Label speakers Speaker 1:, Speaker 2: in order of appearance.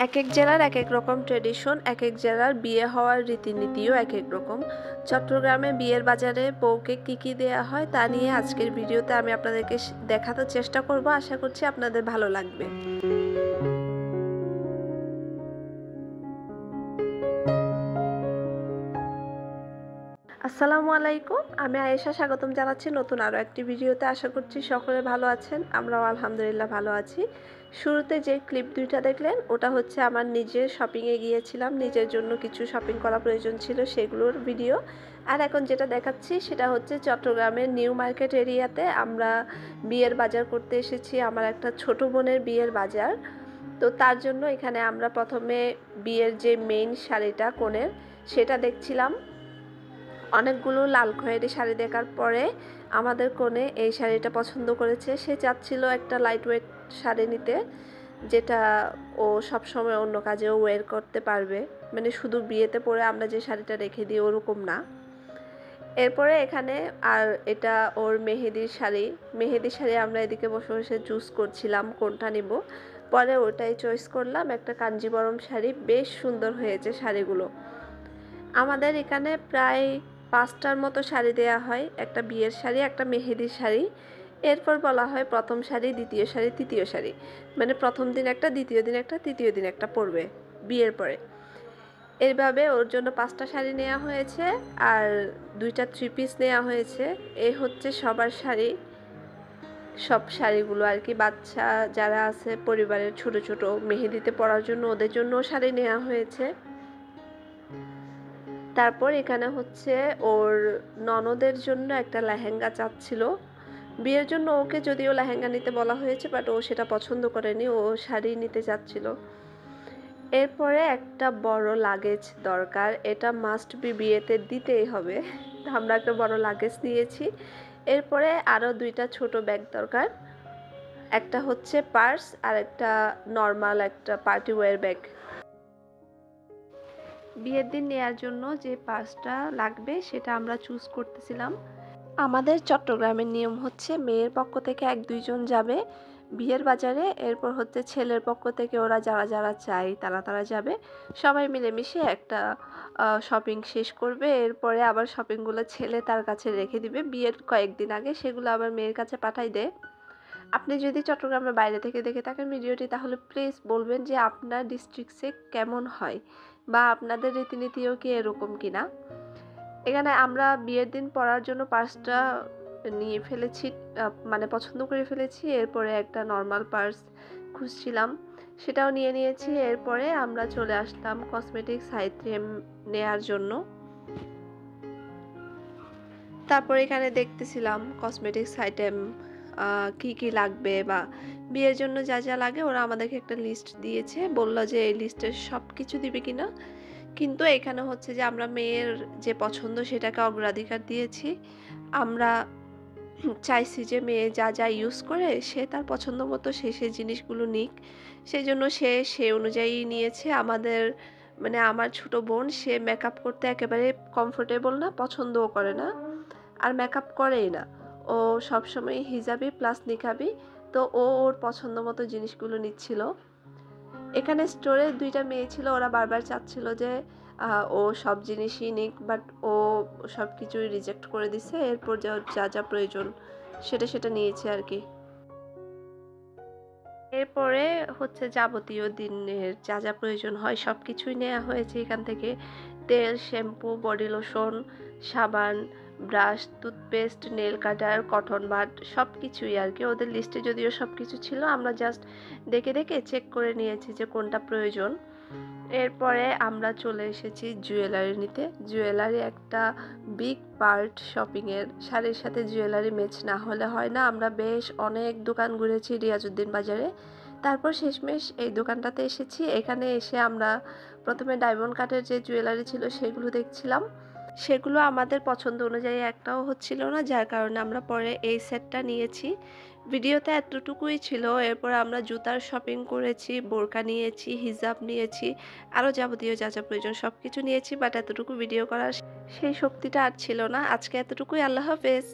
Speaker 1: এক এক জেলার এক এক রকম ট্রেডিশন, এক এক জেলার বিয়ে হওয়ার রীতিনীতিও এক এক রকম। চট্টগ্রামে বিয়ের বাজারে বউকে কী কী দেওয়া হয় তা নিয়ে আজকের ভিডিওতে আমি আপনাদেরকে দেখাতে চেষ্টা করব। আশা করছি আপনাদের ভালো লাগবে। আসসালামু আলাইকুম, আমি আয়েশা স্বাগতম জানাচ্ছি নতুন আরও একটি ভিডিওতে। আশা করছি সকলে ভালো আছেন, আমরাও আলহামদুলিল্লাহ ভালো আছি। শুরুতে যে ক্লিপ দুইটা দেখলেন ওটা হচ্ছে আমার নিজের শপিংয়ে গিয়েছিলাম, নিজের জন্য কিছু শপিং করা প্রয়োজন ছিল সেগুলোর ভিডিও। আর এখন যেটা দেখাচ্ছি সেটা হচ্ছে চট্টগ্রামের নিউ মার্কেট এরিয়াতে আমরা বিয়ের বাজার করতে এসেছি। আমার একটা ছোট বোনের বিয়ের বাজার, তো তার জন্য এখানে আমরা প্রথমে বিয়ের যে মেইন শাড়িটা কনের সেটা দেখছিলাম। অনেকগুলো লাল খয়েরি শাড়ি দেখার পরে আমাদের কোণে এই শাড়িটা পছন্দ করেছে। সে চাচ্ছিল একটা লাইট ওয়েট শাড়ি নিতে, যেটা ও সবসময় অন্য কাজেও ওয়্যার করতে পারবে, মানে শুধু বিয়েতে পরে আমরা যে শাড়িটা রেখে দিই ওরকম না। এরপরে এখানে আর এটা ওর মেহেদির শাড়ি আমরা এদিকে বসে বসে চুজ করছিলাম কোনটা নিব। পরে ওটাই চয়েস করলাম, একটা কাঞ্জিবরম শাড়ি, বেশ সুন্দর হয়েছে শাড়িগুলো। আমাদের এখানে প্রায় 5টার মতো শাড়ি দেয়া হয়, একটা বিয়ের শাড়ি, একটা মেহেদির শাড়ি, এরপর বলা হয় প্রথম শাড়ি, দ্বিতীয় শাড়ি, তৃতীয় শাড়ি, মানে প্রথম দিন একটা, দ্বিতীয় দিন একটা, তৃতীয় দিন একটা পরবে বিয়ের পরে। এইভাবে ওর জন্য 5টা শাড়ি নেওয়া হয়েছে আর 2টা 3 পিস নেওয়া হয়েছে। এই হচ্ছে সবার শাড়ি, সব শাড়িগুলো আর কি। বাচ্চা যারা আছে পরিবারের ছোট ছোট মেহেদিতে পরার জন্য ওদের জন্যও শাড়ি নেওয়া হয়েছে। তারপর এখানে হচ্ছে ওর ননদের জন্য একটা লেহেঙ্গা চাচ্ছিল বিয়ের জন্য। ওকে যদিও লেহেঙ্গা নিতে বলা হয়েছে, বাট ও সেটা পছন্দ করেনি, ও শাড়ি নিতে চাচ্ছিল। এরপরে একটা বড় লাগেজ দরকার, এটা মাস্ট বি, বিয়েতে দিতেই হবে। আমরা একটা বড় লাগেজ নিয়েছি। এরপরে আরও 2টা ছোট ব্যাগ দরকার, একটা হচ্ছে পার্স আর একটা নর্মাল একটা পার্টি ওয়্যার ব্যাগ। বিয়ের দিন নেয়ার জন্য যে পার্সটা লাগবে সেটা আমরা চুজ করতেছিলাম। আমাদের চট্টগ্রামের নিয়ম হচ্ছে মেয়ের পক্ষ থেকে 1-2 জন যাবে বিয়ের বাজারে, এরপর হচ্ছে ছেলের পক্ষ থেকে ওরা যারা যারা চায় তারা যাবে, সবাই মিলেমিশে একটা শপিং শেষ করবে। এরপরে আবার শপিংগুলো ছেলে তার কাছে রেখে দিবে, বিয়ের কয়েকদিন আগে সেগুলো আবার মেয়ের কাছে পাঠাই দেয়। আপনি যদি চট্টগ্রামের বাইরে থেকে দেখে থাকেন ভিডিওটি, তাহলে প্লিজ বলবেন যে আপনার ডিস্ট্রিক্টসে কেমন হয় বা আপনাদের রীতিনীতিও কি এরকম কিনা। এখানে আমরা বিয়ের দিন পরার জন্য পার্সটা নিয়ে ফেলেছি, মানে পছন্দ করে ফেলেছি। এরপরে একটা নর্মাল পার্স খুঁজছিলাম, সেটাও নিয়ে নিয়েছি। এরপরে আমরা চলে আসলাম কসমেটিক্স আইটেম নেয়ার জন্য। তারপর এখানে দেখতেছিলাম কসমেটিক্স আইটেম কি কি লাগবে বা বিয়ের জন্য যা যা লাগে। ওরা আমাদেরকে একটা লিস্ট দিয়েছে, বললো যে এই লিস্টের সব কিছু দিবে কিনা। কিন্তু এখানে হচ্ছে যে আমরা মেয়ের যে পছন্দ সেটাকে অগ্রাধিকার দিয়েছি। আমরা চাইছি যে মেয়ে যা যা ইউজ করে সে তার পছন্দ মতো সে জিনিসগুলো নিক, সেই জন্য সে অনুযায়ী নিয়েছে। আমাদের মানে আমার ছোট বোন, সে মেকআপ করতে একেবারে কমফোর্টেবল না, পছন্দও করে না আর মেকআপ করেই না। ও সবসময় হিজাবি প্লাস নিকাবি, তো ওর পছন্দ মতো জিনিসগুলো নিচ্ছিল। এখানে স্টোরে 2টা মেয়ে ছিল, ওরা বারবার চাচ্ছিল যে ও সব জিনিসই নিক, বাট ও সব কিছুই রিজেক্ট করে দিছে। এরপর যা যা প্রয়োজন সেটা নিয়েছে আর কি। এরপরে হচ্ছে যাবতীয় দিনের যা যা প্রয়োজন হয় সব কিছুই নেওয়া হয়েছে এখান থেকে। তেল, শ্যাম্পু, বডি লোশন, সাবান, brush, toothpaste, nail cutter, cotton bud, সব কিছুই আর কি। ওদের লিস্টে যদিও সব কিছু ছিল, আমরা জাস্ট দেখে দেখে চেক করে নিয়েছি যে কোনটা প্রয়োজন। এরপরে আমরা চলে এসেছি জুয়েলারি নিতে। জুয়েলারি একটা বিগ পার্ট শপিংয়ের, শাড়ির সাথে জুয়েলারি ম্যাচ না হলে হয় না। আমরা বেশ অনেক দোকান ঘুরেছি রিয়াজউদ্দিন বাজারে, তারপর শেষমেশ এই দোকানটাতে এসেছি। এখানে এসে আমরা প্রথমে ডায়মন্ড কাটের যে জুয়েলারি ছিল সেগুলো দেখছিলাম, সেগুলো আমাদের পছন্দ অনুযায়ী একটাও হচ্ছিল না, যার কারণে আমরা পরে এই সেটটা নিয়েছি। ভিডিওতে এতটুকুই ছিল। এরপর আমরা জুতার শপিং করেছি, বোরকা নিয়েছি, হিজাব নিয়েছি, আরও যাবতীয় যা যা প্রয়োজন সব কিছু নিয়েছি, বাট এতটুকু ভিডিও করার সেই শক্তিটা আর ছিল না। আজকে এতটুকুই, আল্লাহ হাফেজ।